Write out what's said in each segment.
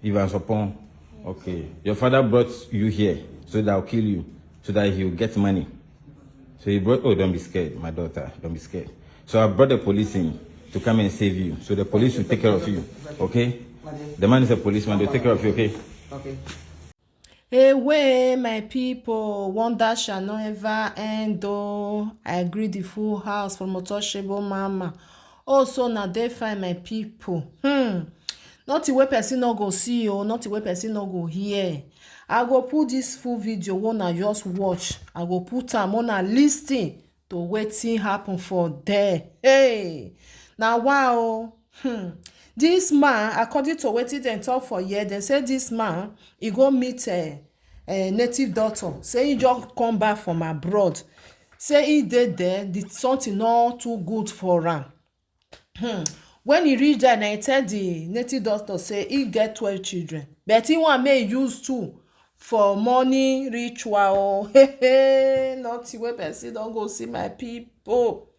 Evans upon. Okay. Your father brought you here so that I'll kill you, so that he'll get money. So he brought, oh, don't be scared, my daughter. Don't be scared. So I brought the police in to come and save you. So the police will take care of you. Okay? The man is a policeman. They'll take care of you, okay? Okay. Away, my people, wonder shall not ever end. Oh, I agree the full house from Otoshebo Mama. Also, na dey fine, my people. Not the way person no go see, oh, not the way person no go hear. I go put this full video, wanna just watch. I go put am on lis ten to wetin happen for there. Hey, now wow. This man, according to wetin dem talk for here, dem say this man he go meet a native doctor. Say he just come back from abroad. Say he dey there, the something not too good for am. When he reach there, na he tell the native doctor say he get 12 children, but he wan make he use 2 for money ritual. Hey, nothing wey person don go see, my people.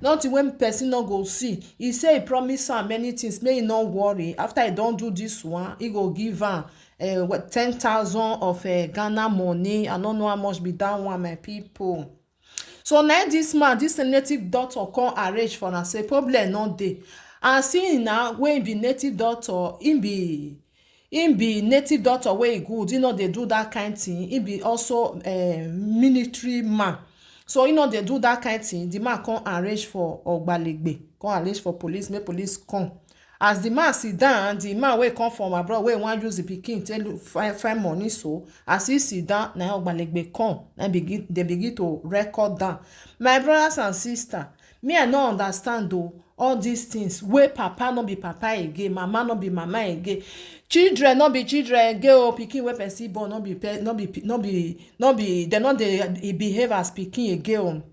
Nothing when person no go see. He say he promise am many things, make he no worry. After he don do this one, he go give am 10,000 of Ghana money. I no know how much be that one, my people. So now this man, this native doctor come arrange for am, say problem no dey. And see now, when he be native doctor, him be native doctor wey good. He no dey do that kind thing. He be also military man. So you know they do that kind of thing. The man come arrange for Ogbalegbe, come arrange for police, make police come. As the man sit down, the man wey come from abroad, wey wan use the pikin take find money, so as he sit down, na Ogbalegbe come, na they begin to record down. My brothers and sisters, me I no understand though all these things wey papa no be papa again, mama no be mama again, children no be children again. Oh, pikin wey person born no be dem no dey behave as pikin again.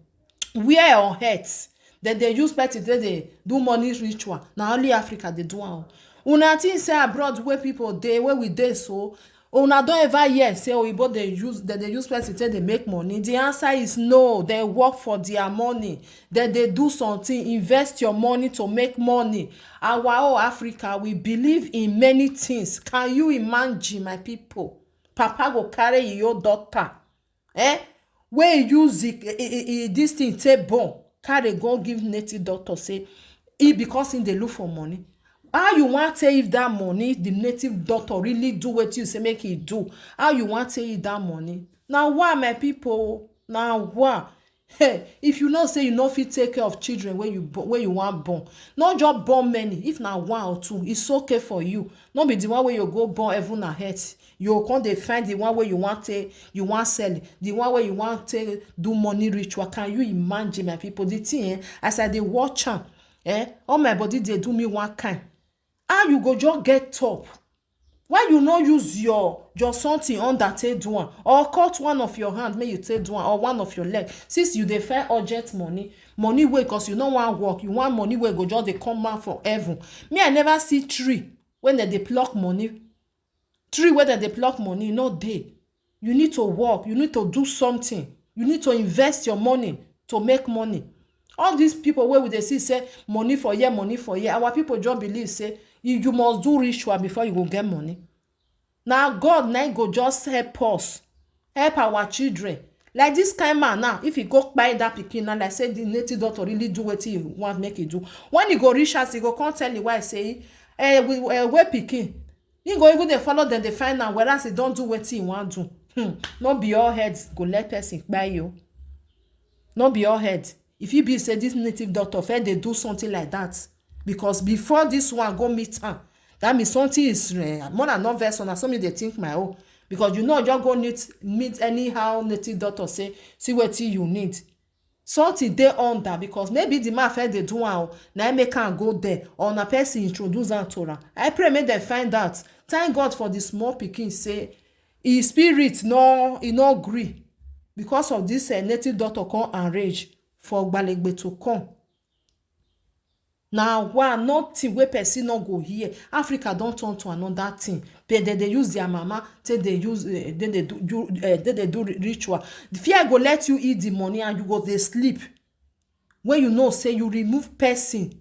Where on earth dem dey use person take dey do money ritual? Na only Africa dey do am. Una think say abroad wey people dey, wey we dey so, una don ever hear say oyibo dey use person take dey make money? The answer is no. They work for their money. Dem dey do something, invest your money to make money. Our own Africa, we believe in many things. Can you imagine, my people? Papa go carry your daughter, wey use this thing take born, carry go give native doctor, say because him dey look for money. How you wan tell if that money the native doctor really do wetin you say make e do? How you wan tell if that money? Na why, my people? Na why? Hey, if you know say you no fit take care of children wey you wan born, no just born many. If na 1 or 2, it's okay for you. No be the one wey you go born heaven and earth. You come dey find the one wey you wan take, you wan sell, the one wey you wan take do money ritual. Can you imagine, my people? The thing, as I dey watch am, all my body dey do me one kind. How you go just get top? Why you no use your something under take do am, or cut one of your hand make you take do am, or one of your leg? Since you dey find urgent money wey, cause you no wan work, you want money wey go just dey come out from heaven. Me, I never see tree when dem dey pluck money. Tree wey dem dey pluck money no dey. You need to work. You need to do something. You need to invest your money to make money. All these people wey we dey see say money for here, money for here, our people just believe say you must do ritual before you go get money. Now God na go just help us, help our children. Like this kind man now, if he go buy that pikin now, like say the native doctor really do wetin he want make he do, when he go reach house, he go come tell the wife say wey pikin, he go even dey follow dem dey find am, whereas he don do wetin he wan do. No be all heads go let person kpai you. No be all head. If e be say this native doctor first dey do something like that, because before this one go meet am, that means something is more than not vex una. So me dey think my own, because you know just go meet anyhow native doctor say see wetin you need. Something dey under, because maybe the man first dey do am, na make am go there, or na person introduce am to am. I pray make dem find out. Thank God for the small pikin say his spirit no gree, because of this native doctor come arrange for Ogbalegbe to come. Now one nothing wey person no go hear. Africa don turn to another thing. But they use their mama till they use they do ritual. The fear go let you eat the money and you go dey sleep. When you know say you remove person,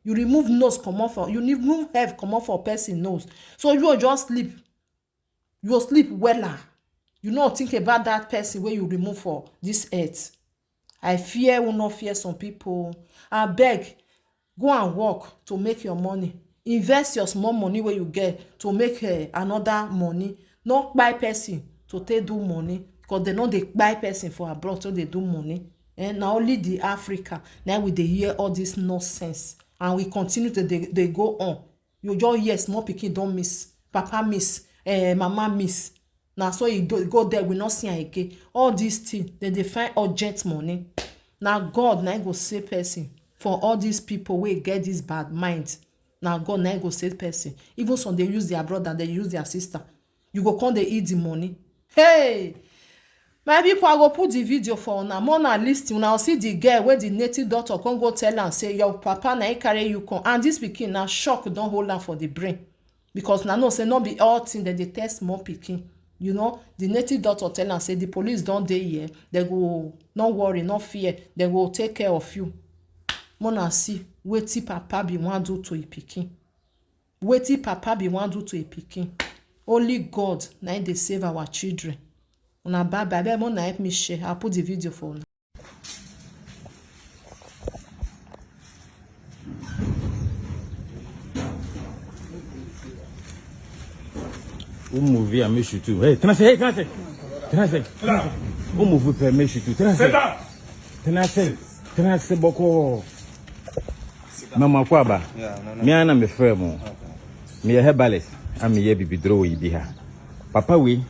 You remove nose comot for, you remove head comot for person nose. So you go just sleep. You go sleep wella. You no think about that person wey you remove for this earth. I fear will not fear some people. Abeg, go and work to make your money. Invest your small money wey you get to make another money. No buy person to take do money, because they no dey buy person for abroad so they do money. Na only the Africa na we dey hear all this nonsense, and we continue to dey go on. You just hear small pikin don miss, papa miss, mama miss. Na so e go there, we no see am again. All these things dem dey find urgent money. Na God na go save person for all these people wey get this bad mind. Na God na go save person. Even some dey use their brother, dey use their sister. You go come dey eat the money. Hey, my people, I go put the video for una. More na lis ten. Una see the girl wey the native doctor come go tell am say your papa na he carry you come, and this pikin na shock don hold am for the brain, because na know say no be all thing dem dey tell small pikin. You know, the native doctor tell am say the police don dey here. They go, no worry, no fear. They go take care of you. More na see wetin papa be wan do to a pikin. Wetin papa be wan do to a pikin. Only God na dey save our children. Una bye bye. Abeg una help me share. I'll put the video for una. Movie, I miss you too. Hey, can I say? Movie, I miss you too. Can I say, Boko? Mama Kwaba. Me and me friend. Me a herbalist. I'm here be draw here. Papa we,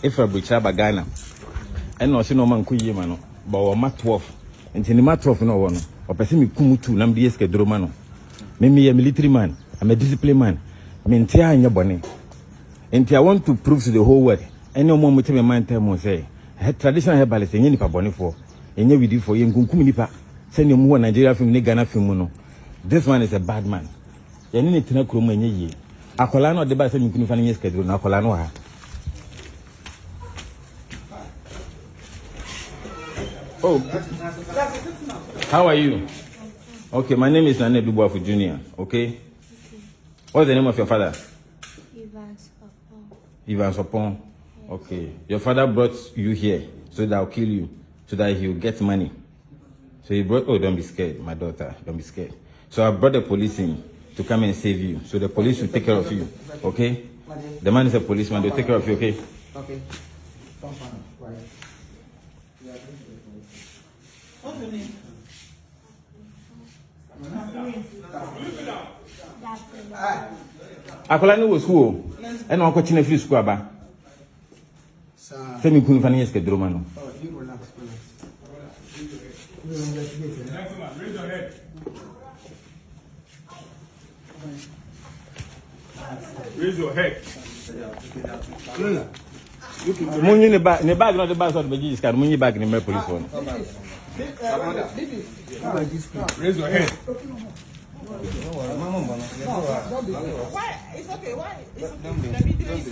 if I be chaba Ghana, and no see no man kuye mano, but we mat 12. Until the mat 12 no one. Or person me kumutu nam di eske draw mano. Me a military man. I'm a disciplined man. Me ntia anya bone. And I want to prove to the whole world. Any more with my mind tell me say, traditional herbalist any nipa boni for, any we do for you kunkum nipa. Send you more Nigeria film, ni Ghana film no. This one is a bad man. You need to know krumo nye. Akola no deba say you kunu fani schedule na akola no ha. Oh, how are you? Okay, my name is Nane Dubuafu Jr. Okay. What's the name of your father? Ivan Sopon. Okay. Your father brought you here so that I'll kill you, so that he'll get money. So he brought, oh, don't be scared, my daughter, don't be scared. So I brought the police in to come and save you. So the police will take care of you, okay? The man is a policeman, they'll take care of you, okay? Okay. What's your name? Akolani was school, and Uncle China free school. Semi couldn't find yes, Romano. Raise your head. Money in the bag, not the bag of the British car, money back in the police phone. Raise your head. Why? It's okay. Why? It's okay. The video is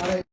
don't.